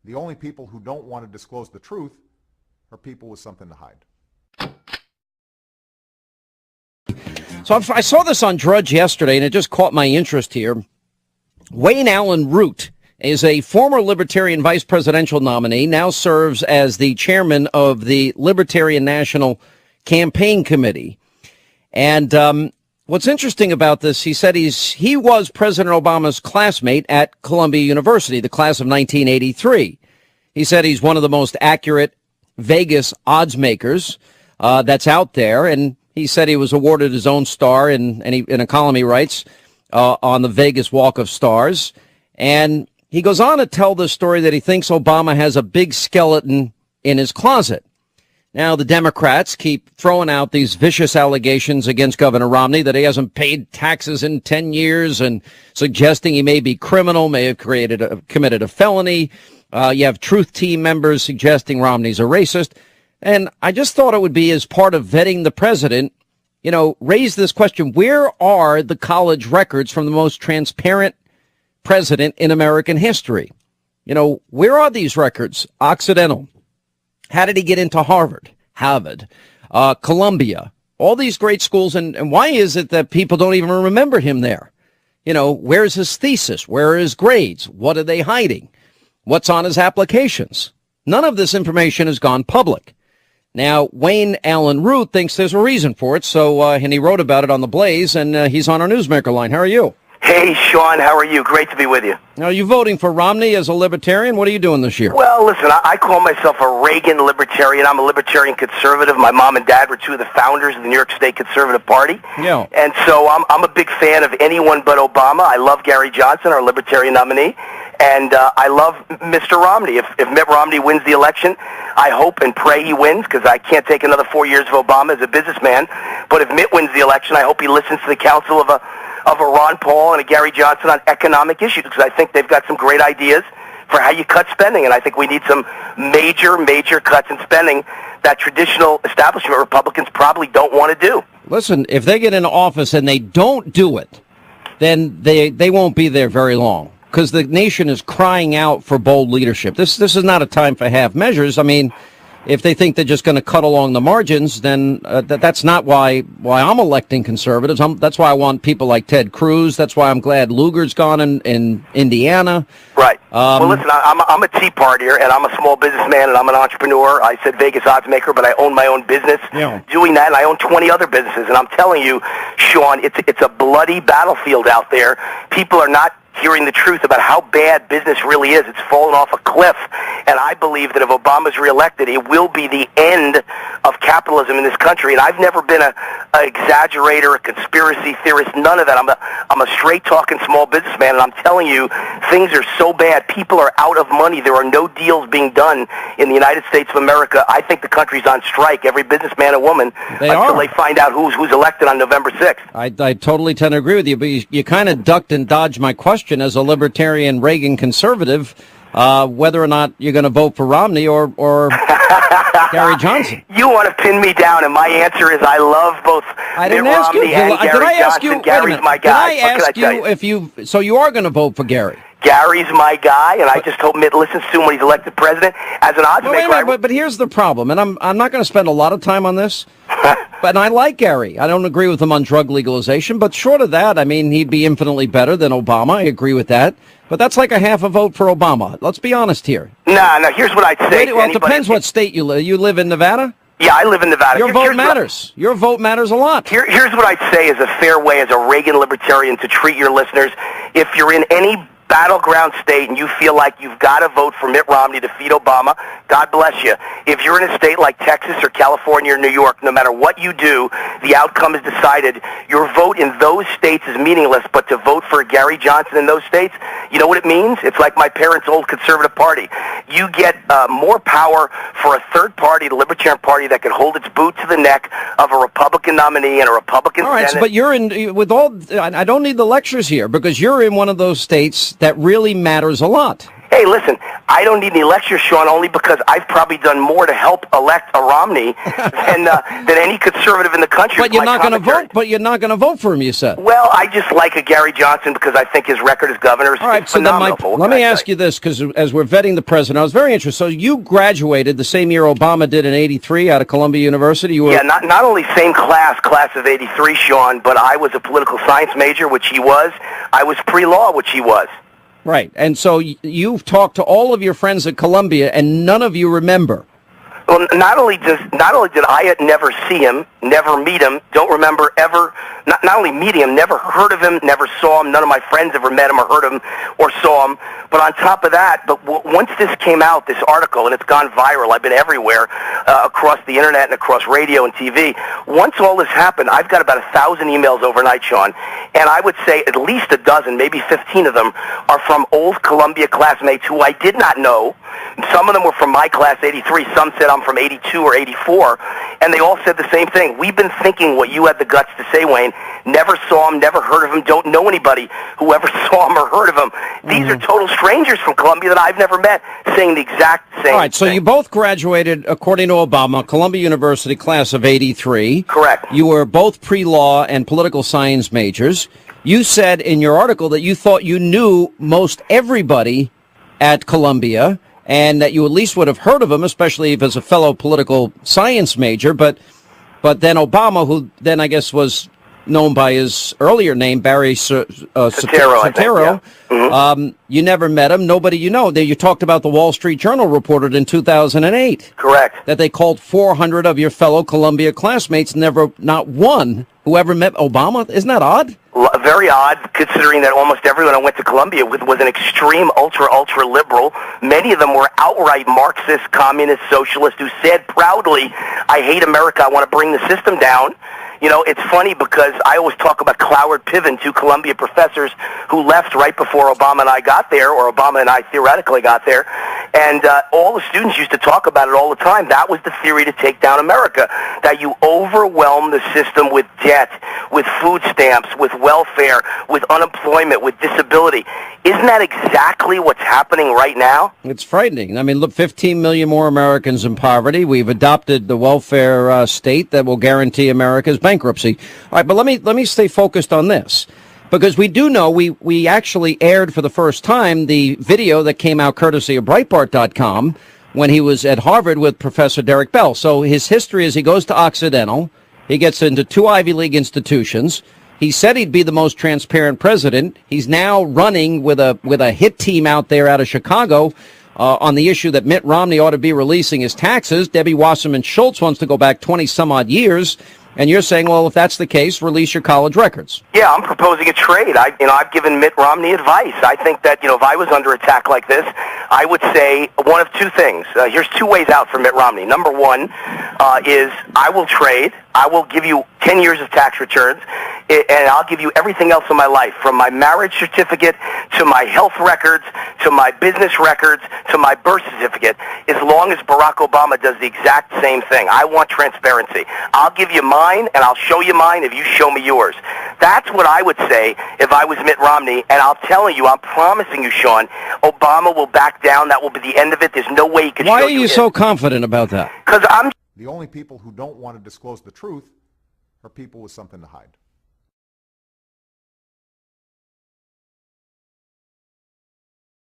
The only people who don't want to disclose the truth are people with something to hide. So I saw this on Drudge yesterday, and it just caught my interest here. Wayne Allen Root is a former Libertarian vice presidential nominee, now serves as the chairman of the Libertarian National Campaign Committee. And what's interesting about this, he said he was President Obama's classmate at Columbia University, the class of 1983. He said he's one of the most accurate Vegas odds makers that's out there, and he said he was awarded his own star in a column he writes on the Vegas Walk of Stars. And he goes on to tell the story that he thinks Obama has a big skeleton in his closet. Now, the Democrats keep throwing out these vicious allegations against Governor Romney that he hasn't paid taxes in 10 years and suggesting he may be criminal, may have committed a felony. You have Truth Team members suggesting Romney's a racist. And I just thought it would be, as part of vetting the president, raise this question: where are the college records from the most transparent president in American history? Where are these records? Occidental. How did he get into Harvard, Columbia, all these great schools? And why is it that people don't even remember him there? Where's his thesis? Where are his grades? What are they hiding? What's on his applications? None of this information has gone public. Now, Wayne Allen Root thinks there's a reason for it, and he wrote about it on The Blaze, and he's on our Newsmaker line. How are you? Hey, Sean, how are you? Great to be with you. Now, are you voting for Romney as a libertarian? What are you doing this year? Well, listen, I call myself a Reagan libertarian. I'm a libertarian conservative. My mom and dad were two of the founders of the New York State Conservative Party. Yeah. And so I'm a big fan of anyone but Obama. I love Gary Johnson, our libertarian nominee. And I love Mr. Romney. If Mitt Romney wins the election, I hope and pray he wins, because I can't take another 4 years of Obama as a businessman. But if Mitt wins the election, I hope he listens to the counsel of a Ron Paul and a Gary Johnson on economic issues, because I think they've got some great ideas for how you cut spending. And I think we need some major cuts in spending that traditional establishment Republicans probably don't want to do. Listen, if they get into office and they don't do it, then they won't be there very long, because the nation is crying out for bold leadership. This is not a time for half measures. I mean, if they think they're just going to cut along the margins, then that's not why I'm electing conservatives. That's why I want people like Ted Cruz. That's why I'm glad Lugar's gone in Indiana. Right. Well, listen, I'm a Tea Partier, and I'm a small businessman, and I'm an entrepreneur. I said Vegas odds maker, but I own my own business. Yeah. Doing that, and I own 20 other businesses. And I'm telling you, Sean, it's a bloody battlefield out there. People are not hearing the truth about how bad business really is. It's fallen off a cliff. And I believe that if Obama's reelected, it will be the end of capitalism in this country. And I've never been an exaggerator, a conspiracy theorist, none of that. I'm a straight-talking small businessman, and I'm telling you, things are so bad. People are out of money. There are no deals being done in the United States of America. I think the country's on strike, every businessman and woman, until they find out who's elected on November 6th. I totally tend to agree with you, but you kind of ducked and dodged my question as a libertarian Reagan conservative, whether or not you're going to vote for Romney or Gary Johnson. You want to pin me down, and my answer is I love both Mitt Romney and Gary Johnson. Gary's my guy. Did I ask you if you are going to vote for Gary? Gary's my guy, and I just hope Mitt listens to him when he's elected president. As an odds maker, but here's the problem, and I'm not going to spend a lot of time on this. But I like Gary. I don't agree with him on drug legalization, but short of that, I mean, he'd be infinitely better than Obama. I agree with that. But that's like a half a vote for Obama. Let's be honest here. No, here's what I'd say. Well, it depends what state you live. You live in Nevada? Yeah, I live in Nevada. Your vote matters. Your vote matters a lot. Here's what I'd say is a fair way as a Reagan libertarian to treat your listeners. If you're in any battleground state and you feel like you've got to vote for Mitt Romney to defeat Obama, God bless you. If you're in a state like Texas or California or New York, no matter what you do, the outcome is decided. Your vote in those states is meaningless, but to vote for Gary Johnson in those states, you know what it means? It's like my parents' old conservative party. You get more power for a third party, the Libertarian Party, that can hold its boot to the neck of a Republican nominee and a Republican Senate. All right, but you're in, with all, I don't need the lectures here, because you're in one of those states that really matters a lot. Hey, listen, I don't need any lectures, Sean, only because I've probably done more to help elect a Romney than any conservative in the country. But you're not going to vote. But you're not going to vote for him, you said. Well, I just like a Gary Johnson because I think his record as governor is all right. So phenomenal. then, let me ask you this, because as we're vetting the president, I was very interested. So you graduated the same year Obama did in '83 out of Columbia University. You were not only same class of '83, Sean, but I was a political science major, which he was. I was pre-law, which he was. Right. And so you've talked to all of your friends at Columbia, and none of you remember. Well, not only did I never see him, never meet him, don't remember ever, not only meeting him, never heard of him, never saw him, none of my friends ever met him or heard him or saw him, but on top of that, once this came out, this article, and it's gone viral, I've been everywhere, across the internet and across radio and TV, once all this happened, I've got about 1,000 emails overnight, Sean, and I would say at least a dozen, maybe 15 of them, are from old Columbia classmates who I did not know. Some of them were from my class, '83, some said I'm from '82 or '84, and they all said the same thing. We've been thinking what you had the guts to say, Wayne. Never saw him, never heard of him, don't know anybody who ever saw him or heard of him. These are total strangers from Columbia that I've never met saying the exact same thing. All right, so you both graduated, according to Obama, Columbia University class of '83. Correct. You were both pre-law and political science majors. You said in your article that you thought you knew most everybody at Columbia, and that you at least would have heard of him, especially if as a fellow political science major. But then Obama, who then I guess was known by his earlier name, Barry Soetoro, you never met him. Nobody you know. You talked about the Wall Street Journal reported in 2008. Correct. That they called 400 of your fellow Columbia classmates, not one who ever met Obama. Isn't that odd? Very odd, considering that almost everyone I went to Columbia with was an extreme, ultra liberal. Many of them were outright Marxist, communist, socialist who said proudly, I hate America, I want to bring the system down. You know, it's funny because I always talk about Cloward Piven, two Columbia professors who left right before Obama and I got there, or Obama and I theoretically got there, and all the students used to talk about it all the time. That was the theory to take down America, that you overwhelm the system with debt, with food stamps, with welfare, with unemployment, with disability. Isn't that exactly what's happening right now? It's frightening. I mean, look, 15 million more Americans in poverty. We've adopted the welfare state that will guarantee America's bankruptcy. All right, but let me stay focused on this, because we do know we actually aired for the first time the video that came out courtesy of Breitbart.com when he was at Harvard with Professor Derek Bell. So his history is he goes to Occidental, he gets into 2 Ivy League institutions. He said he'd be the most transparent president. He's now running with a hit team out there out of Chicago on the issue that Mitt Romney ought to be releasing his taxes. Debbie Wasserman Schultz wants to go back 20 some odd years. And you're saying, well, if that's the case, release your college records. Yeah, I'm proposing a trade. I've given Mitt Romney advice. I think that, if I was under attack like this, I would say one of two things. Here's 2 ways out for Mitt Romney. Number one is I will trade. I will give you 10 years of tax returns, and I'll give you everything else in my life, from my marriage certificate to my health records to my business records to my birth certificate, as long as Barack Obama does the exact same thing. I want transparency. I'll give you mine, and I'll show you mine if you show me yours. That's what I would say if I was Mitt Romney, and I'm telling you, I'm promising you, Sean, Obama will back down. That will be the end of it. There's no way he could show you. Why are you so confident about that? Because The only people who don't want to disclose the truth are people with something to hide.